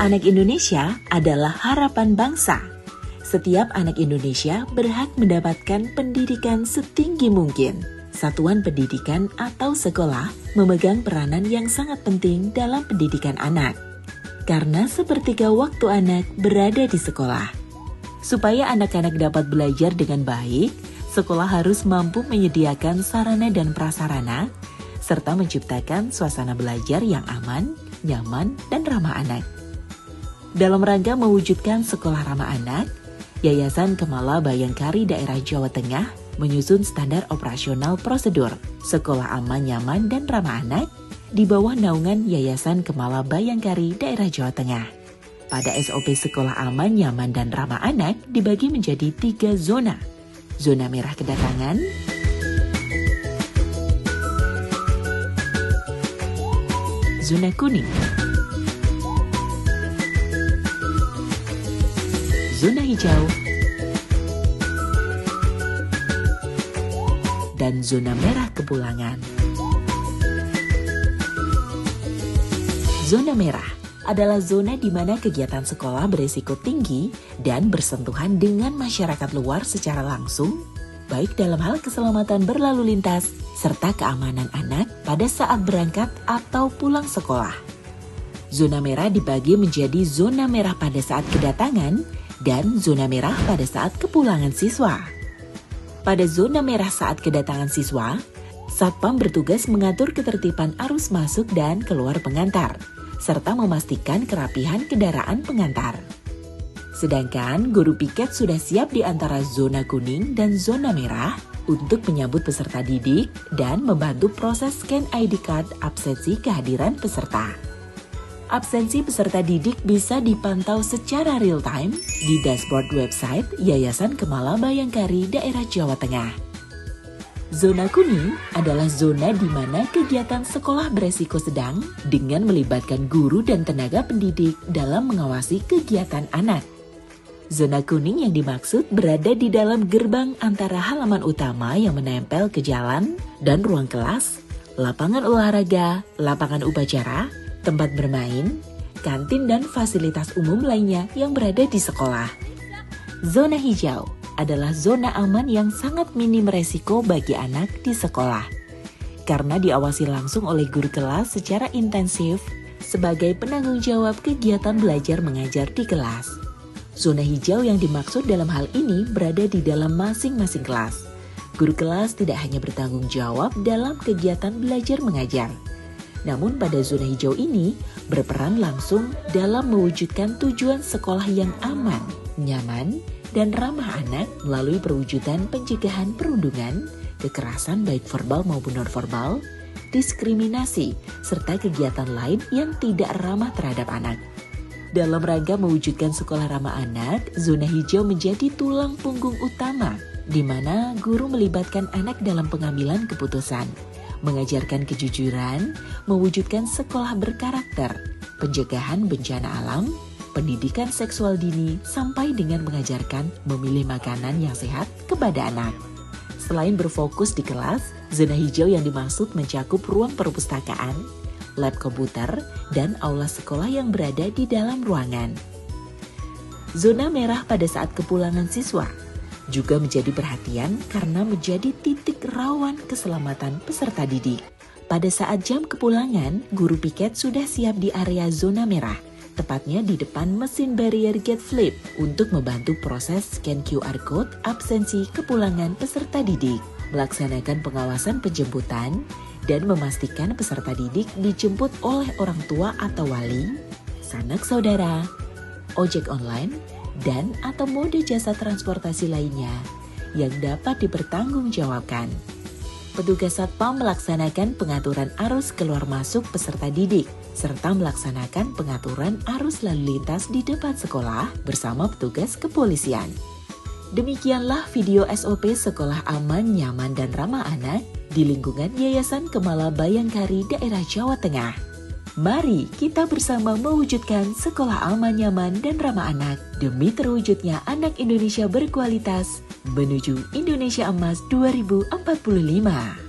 Anak Indonesia adalah harapan bangsa. Setiap anak Indonesia berhak mendapatkan pendidikan setinggi mungkin. Satuan pendidikan atau sekolah memegang peranan yang sangat penting dalam pendidikan anak. Karena sepertiga waktu anak berada di sekolah. Supaya anak-anak dapat belajar dengan baik, sekolah harus mampu menyediakan sarana dan prasarana, serta menciptakan suasana belajar yang aman, nyaman, dan ramah anak. Dalam rangka mewujudkan sekolah ramah anak, Yayasan Kemala Bayangkari Daerah Jawa Tengah menyusun standar operasional prosedur sekolah aman, nyaman, dan ramah anak di bawah naungan Yayasan Kemala Bayangkari Daerah Jawa Tengah. Pada SOP sekolah aman, nyaman, dan ramah anak dibagi menjadi 3 zona. Zona merah kedatangan, zona kuning, zona hijau, dan zona merah kepulangan. Zona merah adalah zona di mana kegiatan sekolah beresiko tinggi dan bersentuhan dengan masyarakat luar secara langsung, baik dalam hal keselamatan berlalu lintas serta keamanan anak pada saat berangkat atau pulang sekolah. Zona merah dibagi menjadi zona merah pada saat kedatangan dan zona merah pada saat kepulangan siswa. Pada zona merah saat kedatangan siswa, Satpam bertugas mengatur ketertiban arus masuk dan keluar pengantar, serta memastikan kerapihan kendaraan pengantar. Sedangkan guru piket sudah siap di antara zona kuning dan zona merah untuk menyambut peserta didik dan membantu proses scan ID card absensi kehadiran peserta. Absensi peserta didik bisa dipantau secara real-time di dashboard website Yayasan Kemala Bayangkari Daerah Jawa Tengah. Zona kuning adalah zona di mana kegiatan sekolah beresiko sedang dengan melibatkan guru dan tenaga pendidik dalam mengawasi kegiatan anak. Zona kuning yang dimaksud berada di dalam gerbang antara halaman utama yang menempel ke jalan dan ruang kelas, lapangan olahraga, lapangan upacara, tempat bermain, kantin, dan fasilitas umum lainnya yang berada di sekolah. Zona hijau adalah zona aman yang sangat minim resiko bagi anak di sekolah. Karena diawasi langsung oleh guru kelas secara intensif sebagai penanggung jawab kegiatan belajar mengajar di kelas. Zona hijau yang dimaksud dalam hal ini berada di dalam masing-masing kelas. Guru kelas tidak hanya bertanggung jawab dalam kegiatan belajar mengajar, namun pada zona hijau ini berperan langsung dalam mewujudkan tujuan sekolah yang aman, nyaman, dan ramah anak melalui perwujudan pencegahan perundungan, kekerasan baik verbal maupun non-verbal, diskriminasi, serta kegiatan lain yang tidak ramah terhadap anak. Dalam rangka mewujudkan sekolah ramah anak, zona hijau menjadi tulang punggung utama, di mana guru melibatkan anak dalam pengambilan keputusan, mengajarkan kejujuran, mewujudkan sekolah berkarakter, pencegahan bencana alam, pendidikan seksual dini, sampai dengan mengajarkan memilih makanan yang sehat kepada anak. Selain berfokus di kelas, zona hijau yang dimaksud mencakup ruang perpustakaan, lab komputer, dan aula sekolah yang berada di dalam ruangan. Zona merah pada saat kepulangan siswa juga menjadi perhatian karena menjadi titik rawan keselamatan peserta didik. Pada saat jam kepulangan, guru piket sudah siap di area zona merah, tepatnya di depan mesin barrier gate flip untuk membantu proses scan QR code absensi kepulangan peserta didik, melaksanakan pengawasan penjemputan, dan memastikan peserta didik dijemput oleh orang tua atau wali, sanak saudara, ojek online, dan atau mode jasa transportasi lainnya yang dapat dipertanggungjawabkan. Petugas Satpam melaksanakan pengaturan arus keluar masuk peserta didik, serta melaksanakan pengaturan arus lalu lintas di depan sekolah bersama petugas kepolisian. Demikianlah video SOP Sekolah Aman, Nyaman, dan Ramah Anak di lingkungan Yayasan Kemala Bayangkari Daerah Jawa Tengah. Mari kita bersama mewujudkan sekolah aman, nyaman, dan ramah anak demi terwujudnya anak Indonesia berkualitas menuju Indonesia Emas 2045.